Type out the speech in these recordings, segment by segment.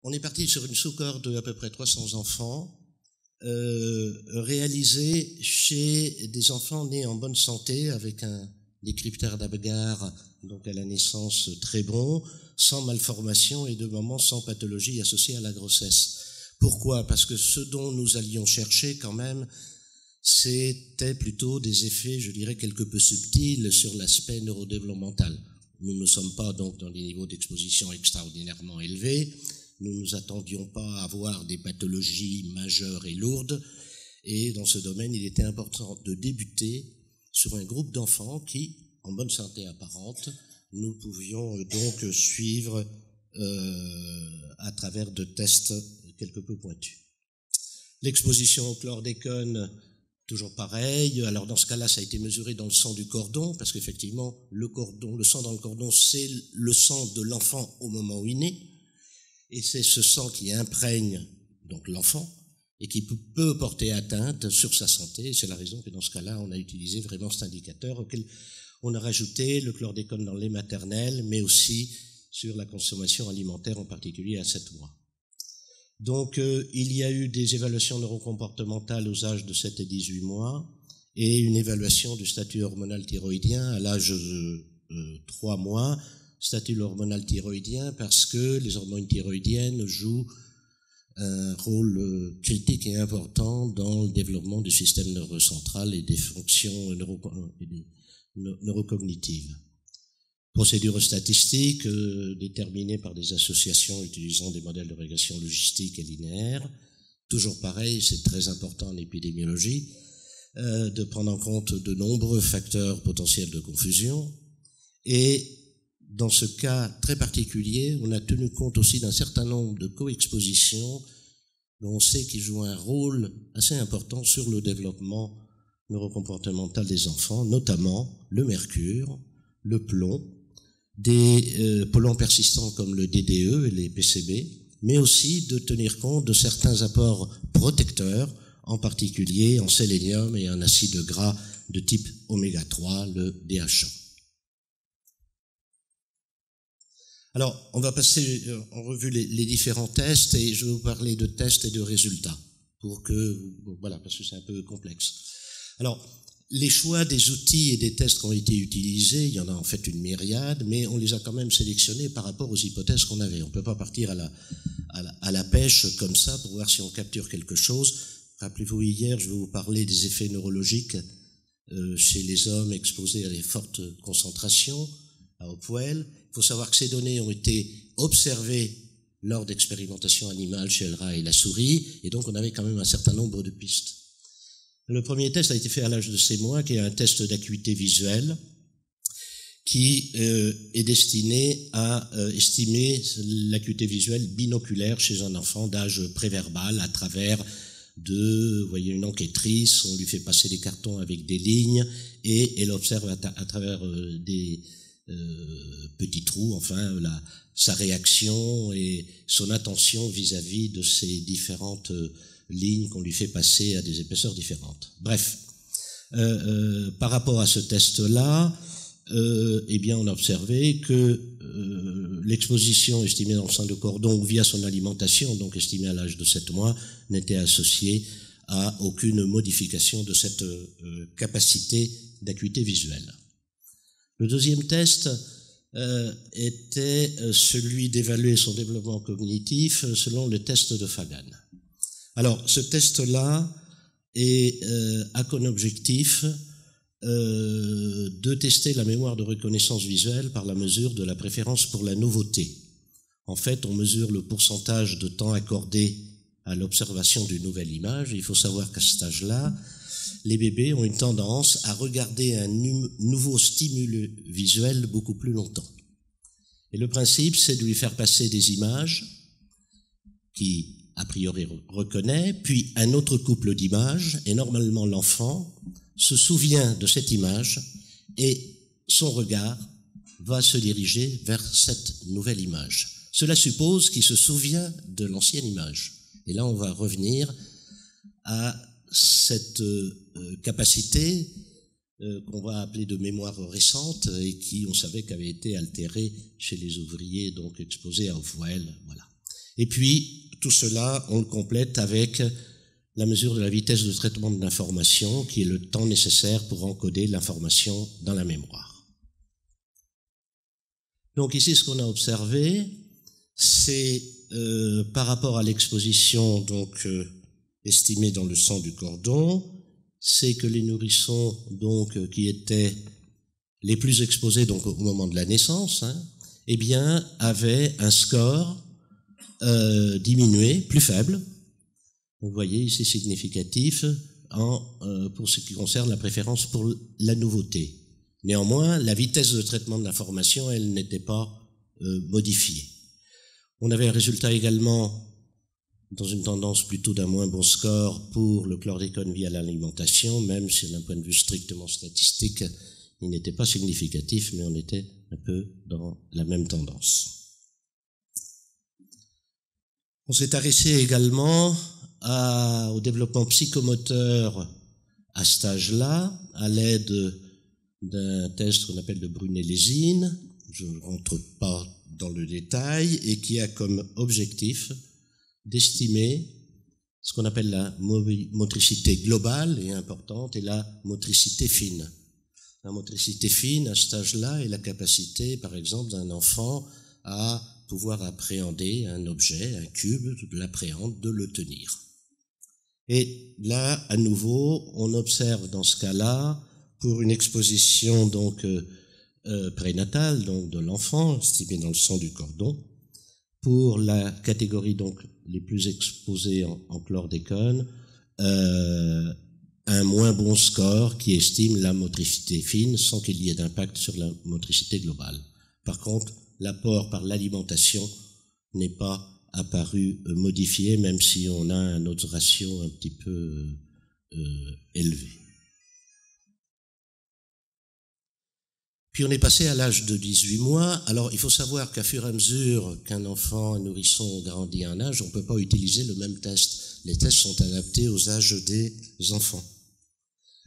on est parti sur une sous-cohorte de à peu près 300 enfants, réalisée chez des enfants nés en bonne santé, avec un décrypteur d'Apgar, donc à la naissance très bon, sans malformation et de moments sans pathologie associée à la grossesse. Pourquoi? Parce que ce dont nous allions chercher quand même, c'était plutôt des effets, je dirais, quelque peu subtils sur l'aspect neurodéveloppemental. Nous ne sommes pas donc dans des niveaux d'exposition extraordinairement élevés, nous ne nous attendions pas à avoir des pathologies majeures et lourdes, et dans ce domaine, il était important de débuter sur un groupe d'enfants qui, en bonne santé apparente, nous pouvions donc suivre à travers de tests quelque peu pointus. L'exposition au chlordécone, toujours pareil. Alors dans ce cas-là, ça a été mesuré dans le sang du cordon, parce qu'effectivement, le sang dans le cordon, c'est le sang de l'enfant au moment où il naît, et c'est ce sang qui imprègne donc l'enfant et qui peut porter atteinte sur sa santé. C'est la raison que dans ce cas-là, on a utilisé vraiment cet indicateur auquel on a rajouté le chlordécone dans le lait maternel, mais aussi sur la consommation alimentaire, en particulier à 7 mois. Donc, il y a eu des évaluations neurocomportementales aux âges de 7 et 18 mois et une évaluation du statut hormonal thyroïdien à l'âge de 3 mois, statut hormonal thyroïdien parce que les hormones thyroïdiennes jouent un rôle critique et important dans le développement du système neurocentral et des fonctions neurocognitives. Procédure statistique déterminée par des associations utilisant des modèles de régression logistique et linéaire. Toujours pareil, c'est très important en épidémiologie, de prendre en compte de nombreux facteurs potentiels de confusion. Et dans ce cas très particulier, on a tenu compte aussi d'un certain nombre de coexpositions dont on sait qu'ils jouent un rôle assez important sur le développement neurocomportemental des enfants, notamment le mercure, le plomb, des polluants persistants comme le DDE et les PCB, mais aussi de tenir compte de certains apports protecteurs, en particulier en sélénium et en acide gras de type oméga 3, le DHA. Alors, on va passer en revue les différents tests et je vais vous parler de tests et de résultats voilà, parce que c'est un peu complexe. Alors, les choix des outils et des tests qui ont été utilisés, il y en a en fait une myriade, mais on les a quand même sélectionnés par rapport aux hypothèses qu'on avait. On ne peut pas partir à la pêche comme ça pour voir si on capture quelque chose. Rappelez-vous, hier, je vais vous parler des effets neurologiques chez les hommes exposés à des fortes concentrations à Hopewell. Il faut savoir que ces données ont été observées lors d'expérimentations animales chez le rat et la souris, et donc on avait quand même un certain nombre de pistes. Le premier test a été fait à l'âge de 6 mois, qui est un test d'acuité visuelle, qui est destiné à estimer l'acuité visuelle binoculaire chez un enfant d'âge préverbal à travers vous voyez, une enquêtrice, on lui fait passer des cartons avec des lignes, et elle observe à travers des petits trous, enfin, sa réaction et son attention vis-à-vis de ces différentes lignes qu'on lui fait passer à des épaisseurs différentes. Bref, par rapport à ce test-là, eh bien, on a observé que l'exposition estimée dans le sang de cordon ou via son alimentation, donc estimée à l'âge de 7 mois, n'était associée à aucune modification de cette capacité d'acuité visuelle. Le deuxième test était celui d'évaluer son développement cognitif selon le test de Fagan. Alors, ce test-là a comme objectif de tester la mémoire de reconnaissance visuelle par la mesure de la préférence pour la nouveauté. En fait, on mesure le pourcentage de temps accordé à l'observation d'une nouvelle image. Il faut savoir qu'à cet âge-là, les bébés ont une tendance à regarder un nouveau stimulus visuel beaucoup plus longtemps. Et le principe, c'est de lui faire passer des images qui, a priori, reconnaît, puis un autre couple d'images, et normalement l'enfant se souvient de cette image et son regard va se diriger vers cette nouvelle image. Cela suppose qu'il se souvient de l'ancienne image. Et là, on va revenir à cette capacité qu'on va appeler de mémoire récente et qui, on savait, qu'avait été altérée chez les ouvriers donc exposés à Hopewell. Voilà. Et puis, tout cela, on le complète avec la mesure de la vitesse de traitement de l'information, qui est le temps nécessaire pour encoder l'information dans la mémoire. Donc ici, ce qu'on a observé, c'est par rapport à l'exposition donc estimée dans le sang du cordon, c'est que les nourrissons donc qui étaient les plus exposés donc au moment de la naissance, eh bien avaient un score diminué, plus faible. Vous voyez ici significatif pour ce qui concerne la préférence pour la nouveauté. Néanmoins, la vitesse de traitement de l'information, elle n'était pas modifiée. On avait un résultat également dans une tendance plutôt d'un moins bon score pour le chlordécone via l'alimentation, même si d'un point de vue strictement statistique, il n'était pas significatif, mais on était un peu dans la même tendance. On s'est arrêté également au développement psychomoteur à cet âge-là, à l'aide d'un test qu'on appelle de Brunellesine, je ne rentre pas dans le détail, et qui a comme objectif d'estimer ce qu'on appelle la motricité globale et importante et la motricité fine. La motricité fine, à cet âge-là, est la capacité, par exemple, d'un enfant à pouvoir appréhender un objet, un cube, de l'appréhender, de le tenir. Et là, à nouveau, on observe dans ce cas-là, pour une exposition donc prénatale, donc de l'enfant, estimée dans le sang du cordon, pour la catégorie donc les plus exposés en chlordécone, un moins bon score qui estime la motricité fine sans qu'il y ait d'impact sur la motricité globale. Par contre, l'apport par l'alimentation n'est pas apparu modifié, même si on a un autre ratio un petit peu élevé. Puis on est passé à l'âge de 18 mois. Alors il faut savoir qu'à fur et à mesure qu'un enfant, un nourrisson grandit un âge, on ne peut pas utiliser le même test. Les tests sont adaptés aux âges des enfants.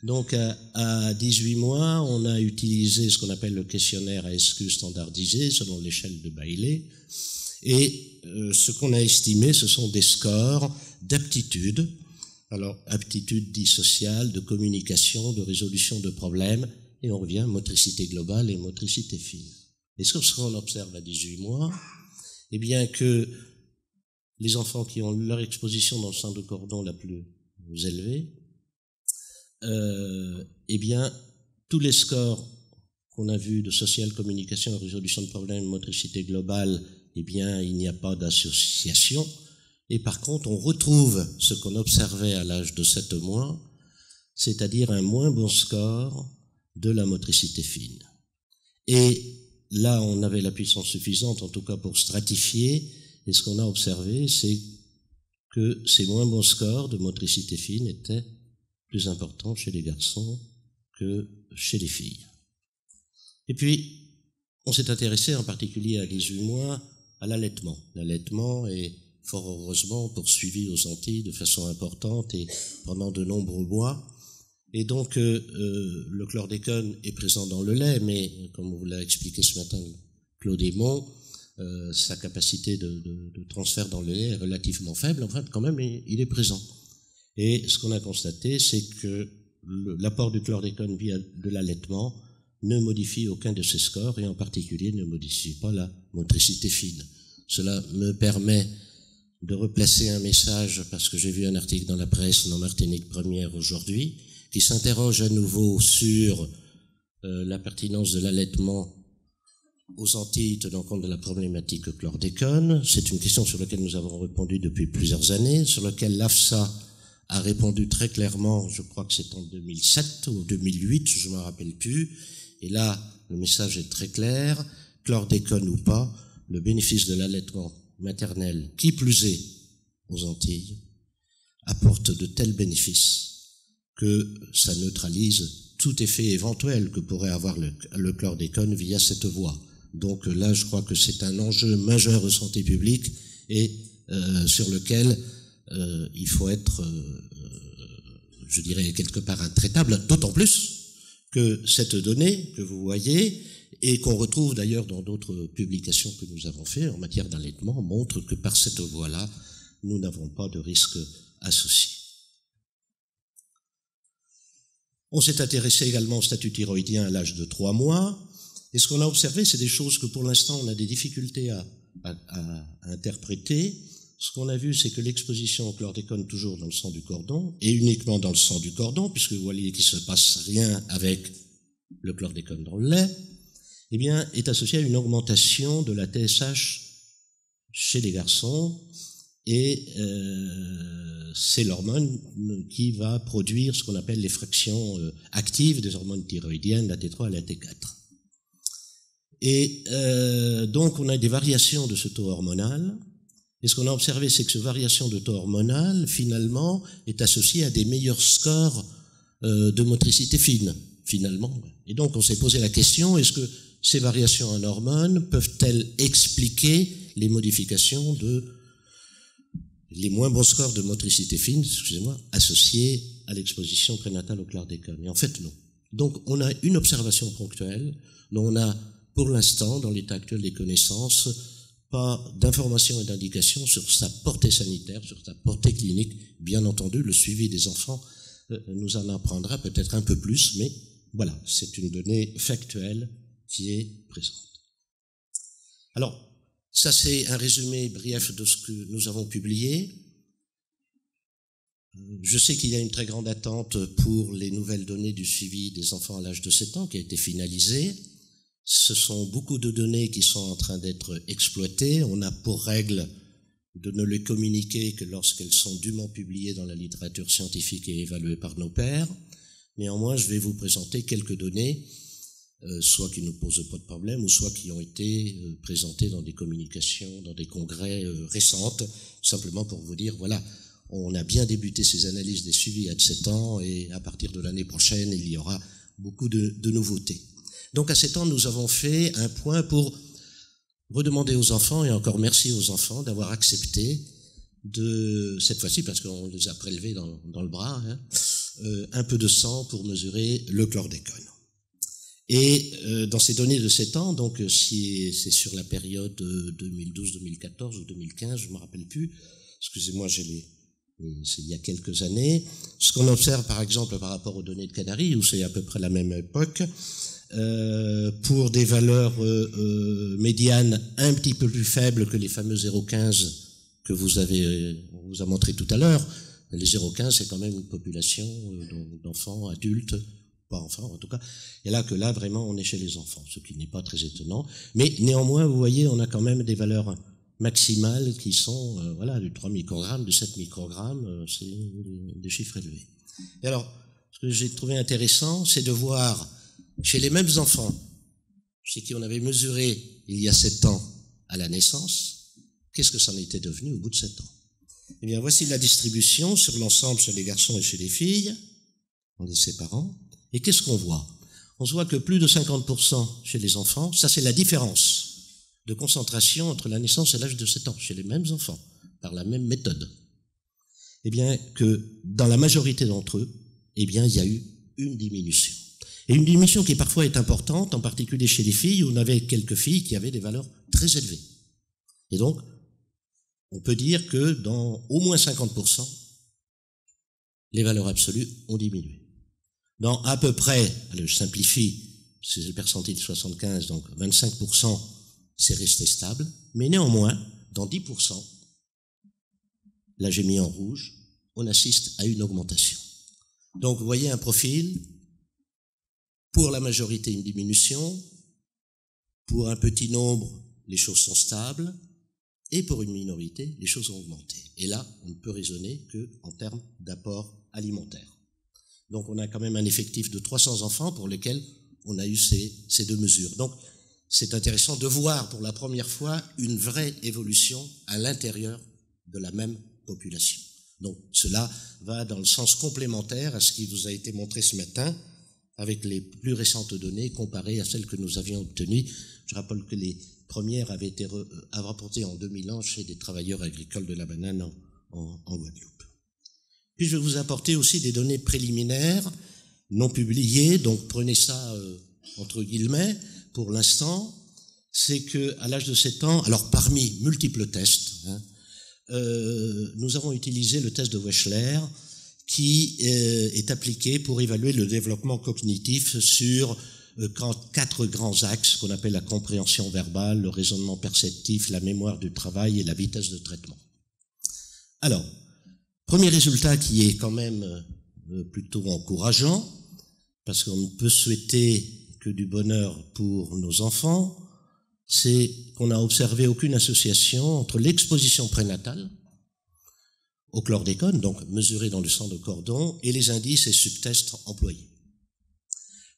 Donc à 18 mois, on a utilisé ce qu'on appelle le questionnaire ASQ standardisé selon l'échelle de Bailey. Et ce qu'on a estimé, ce sont des scores d'aptitude. Alors aptitude dite sociale, de communication, de résolution de problèmes. Et on revient motricité globale et motricité fine. Et ce qu'on observe à 18 mois, eh bien que les enfants qui ont leur exposition dans le sang de cordon la plus élevée, eh bien tous les scores qu'on a vus de social, communication, résolution de problèmes, motricité globale, eh bien il n'y a pas d'association. Et par contre, on retrouve ce qu'on observait à l'âge de 7 mois, c'est-à-dire un moins bon score de la motricité fine. Et là, on avait la puissance suffisante, en tout cas pour stratifier, et ce qu'on a observé, c'est que ces moins bons scores de motricité fine étaient plus importants chez les garçons que chez les filles. Et puis, on s'est intéressé en particulier à 18 mois à l'allaitement. L'allaitement est fort heureusement poursuivi aux Antilles de façon importante et pendant de nombreux mois. Et donc, le chlordécone est présent dans le lait, mais comme vous l'a expliqué ce matin Claude Aymon, sa capacité de transfert dans le lait est relativement faible. Enfin, quand même, il est présent. Et ce qu'on a constaté, c'est que l'apport du chlordécone via de l'allaitement ne modifie aucun de ces scores, et en particulier ne modifie pas la motricité fine. Cela me permet de replacer un message, parce que j'ai vu un article dans la presse, dans Martinique Première aujourd'hui, qui s'interroge à nouveau sur la pertinence de l'allaitement aux Antilles tenant compte de la problématique chlordécone. C'est une question sur laquelle nous avons répondu depuis plusieurs années, sur laquelle l'AFSA a répondu très clairement, je crois que c'est en 2007 ou 2008, je ne me rappelle plus, et là, le message est très clair, chlordécone ou pas, le bénéfice de l'allaitement maternel, qui plus est aux Antilles, apporte de tels bénéfices que ça neutralise tout effet éventuel que pourrait avoir le chlordécone via cette voie. Donc là, je crois que c'est un enjeu majeur de santé publique et sur lequel il faut être, je dirais, quelque part intraitable, d'autant plus que cette donnée que vous voyez, et qu'on retrouve d'ailleurs dans d'autres publications que nous avons faites en matière d'allaitement, montre que par cette voie-là, nous n'avons pas de risque associé. On s'est intéressé également au statut thyroïdien à l'âge de 3 mois, et ce qu'on a observé, c'est des choses que pour l'instant on a des difficultés à interpréter. Ce qu'on a vu, c'est que l'exposition au chlordécone toujours dans le sang du cordon, et uniquement dans le sang du cordon, puisque vous voyez qu'il ne se passe rien avec le chlordécone dans le lait, eh bien, est associée à une augmentation de la TSH chez les garçons, et c'est l'hormone qui va produire ce qu'on appelle les fractions actives des hormones thyroïdiennes, la T3 et la T4. Et donc, on a des variations de ce taux hormonal. Et ce qu'on a observé, c'est que cette variation de taux hormonal, finalement, est associée à des meilleurs scores de motricité fine, finalement. Et donc, on s'est posé la question, est-ce que ces variations en hormones peuvent-elles expliquer les modifications les moins bons scores de motricité fine, associés à l'exposition prénatale au chlordécone? Et en fait, non. Donc, on a une observation ponctuelle, dont on a, pour l'instant, dans l'état actuel des connaissances, pas d'informations et d'indications sur sa portée sanitaire, sur sa portée clinique. Bien entendu, le suivi des enfants nous en apprendra peut-être un peu plus, mais voilà, c'est une donnée factuelle qui est présente. Alors, ça c'est un résumé brief de ce que nous avons publié. Je sais qu'il y a une très grande attente pour les nouvelles données du suivi des enfants à l'âge de 7 ans qui a été finalisée. Ce sont beaucoup de données qui sont en train d'être exploitées. On a pour règle de ne les communiquer que lorsqu'elles sont dûment publiées dans la littérature scientifique et évaluées par nos pairs. Néanmoins, je vais vous présenter quelques données, soit qui ne posent pas de problème, ou soit qui ont été présentées dans des communications, dans des congrès récentes, simplement pour vous dire, voilà, on a bien débuté ces analyses des suivis à 7 ans, et à partir de l'année prochaine, il y aura beaucoup de nouveautés. Donc à 7 ans, nous avons fait un point pour redemander aux enfants, et encore merci aux enfants d'avoir accepté cette fois-ci, parce qu'on les a prélevés dans le bras, un peu de sang pour mesurer le chlordécone. Et dans ces données de 7 ans, donc si c'est sur la période 2012, 2014 ou 2015, je ne me rappelle plus, excusez-moi, c'est il y a quelques années, ce qu'on observe par exemple par rapport aux données de Canaries, où c'est à peu près la même époque, pour des valeurs médianes un petit peu plus faibles que les fameux 0,15 que on vous a montré tout à l'heure. Les 0,15, c'est quand même une population d'enfants, adultes, pas enfants en tout cas. Et là, vraiment, on est chez les enfants, ce qui n'est pas très étonnant. Mais néanmoins, vous voyez, on a quand même des valeurs maximales qui sont, du 3 microgrammes, du 7 microgrammes, c'est des chiffres élevés. Et alors, ce que j'ai trouvé intéressant, c'est de voir chez les mêmes enfants, chez qui on avait mesuré il y a 7 ans à la naissance, qu'est-ce que ça en était devenu au bout de 7 ans? Eh bien, voici la distribution sur l'ensemble, chez les garçons et chez les filles, en les séparant. Et qu'est-ce qu'on voit? On se voit que plus de 50% chez les enfants, ça c'est la différence de concentration entre la naissance et l'âge de 7 ans, chez les mêmes enfants, par la même méthode. Eh bien, que dans la majorité d'entre eux, eh bien, il y a eu une diminution. Et une diminution qui parfois est importante, en particulier chez les filles, où on avait quelques filles qui avaient des valeurs très élevées. Et donc, on peut dire que dans au moins 50%, les valeurs absolues ont diminué. Dans à peu près, allez, je simplifie, c'est le percentile 75, donc 25%, c'est resté stable, mais néanmoins, dans 10%, là j'ai mis en rouge, on assiste à une augmentation. Donc vous voyez un profil, pour la majorité une diminution, pour un petit nombre les choses sont stables, et pour une minorité les choses ont augmenté. Et là, on ne peut raisonner qu'en termes d'apport alimentaire. Donc on a quand même un effectif de 300 enfants pour lesquels on a eu ces deux mesures. Donc c'est intéressant de voir pour la première fois une vraie évolution à l'intérieur de la même population. Donc cela va dans le sens complémentaire à ce qui vous a été montré ce matin avec les plus récentes données comparées à celles que nous avions obtenues. Je rappelle que les premières avaient été rapportées en 2001 chez des travailleurs agricoles de la banane en Guadeloupe. Puis je vais vous apporter aussi des données préliminaires non publié, donc prenez ça entre guillemets pour l'instant, c'est que à l'âge de 7 ans, alors parmi multiples tests, nous avons utilisé le test de Wechsler qui est appliqué pour évaluer le développement cognitif sur 4 grands axes qu'on appelle la compréhension verbale, le raisonnement perceptif, la mémoire du travail et la vitesse de traitement. Alors, premier résultat qui est quand même plutôt encourageant, parce qu'on ne peut souhaiter que du bonheur pour nos enfants, c'est qu'on n'a observé aucune association entre l'exposition prénatale au chlordécone, donc mesuré dans le sang de cordon, et les indices et subtests employés.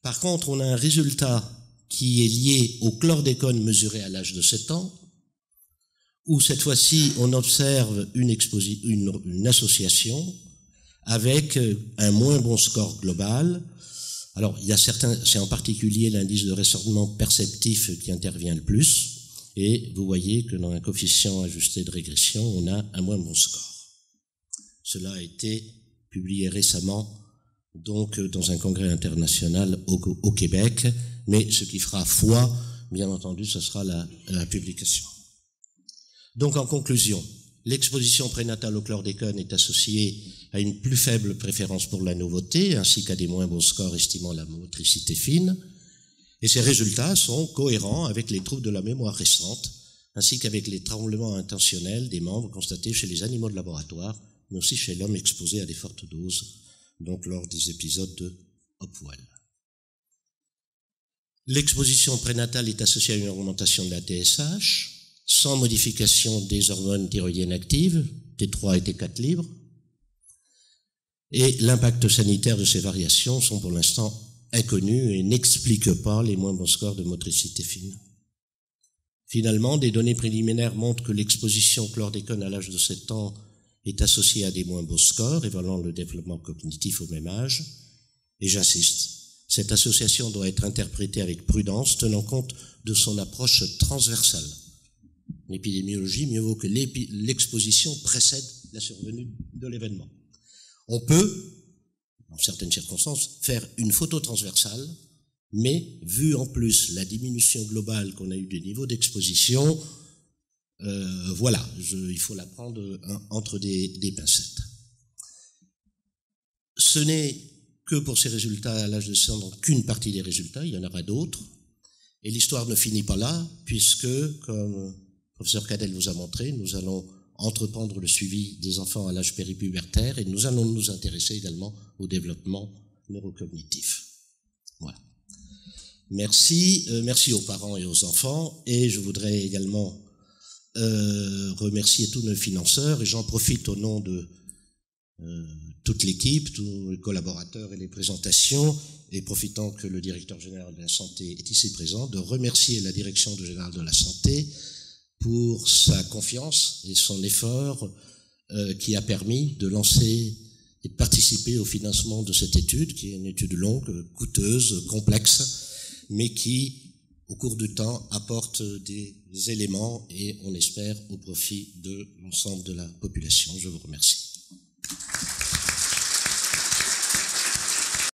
Par contre, on a un résultat qui est lié au chlordécone mesuré à l'âge de 7 ans, où cette fois-ci, on observe une association avec un moins bon score global. Alors, il y a c'est en particulier l'indice de raisonnement perceptif qui intervient le plus, et vous voyez que dans un coefficient ajusté de régression, on a un moins bon score. Cela a été publié récemment, donc dans un congrès international au Québec, mais ce qui fera foi, bien entendu, ce sera la publication. Donc en conclusion, l'exposition prénatale au chlordécone est associée à une plus faible préférence pour la nouveauté, ainsi qu'à des moins bons scores estimant la motricité fine, et ces résultats sont cohérents avec les troubles de la mémoire récente, ainsi qu'avec les tremblements intentionnels des membres constatés chez les animaux de laboratoire, mais aussi chez l'homme exposé à des fortes doses, donc lors des épisodes de Hopwell. L'exposition prénatale est associée à une augmentation de la TSH, sans modification des hormones thyroïdiennes actives, T3 et T4 libres, et l'impact sanitaire de ces variations sont pour l'instant inconnus et n'expliquent pas les moins bons scores de motricité fine. Finalement, des données préliminaires montrent que l'exposition au chlordécone à l'âge de 7 ans est associée à des moins beaux scores, évaluant le développement cognitif au même âge. Et j'insiste, cette association doit être interprétée avec prudence, tenant compte de son approche transversale. En épidémiologie, mieux vaut que l'exposition précède la survenue de l'événement. On peut, dans certaines circonstances, faire une photo transversale, mais vu en plus la diminution globale qu'on a eue du niveau d'exposition, voilà, il faut la prendre entre des pincettes. Ce n'est que pour ces résultats à l'âge de 100 ans qu'une partie des résultats, il y en aura d'autres, et l'histoire ne finit pas là, puisque, comme le professeur Cadel vous a montré, nous allons entreprendre le suivi des enfants à l'âge péripubertaire, et nous allons nous intéresser également au développement neurocognitif. Voilà. Merci aux parents et aux enfants, et je voudrais également remercier tous nos financeurs, et j'en profite au nom de toute l'équipe, tous les collaborateurs et les présentations, et profitant que le directeur général de la santé est ici présent, de remercier la direction générale de la santé pour sa confiance et son effort qui a permis de lancer et de participer au financement de cette étude, qui est une étude longue, coûteuse, complexe, mais qui, au cours du temps, apporte des éléments et, on espère, au profit de l'ensemble de la population. Je vous remercie.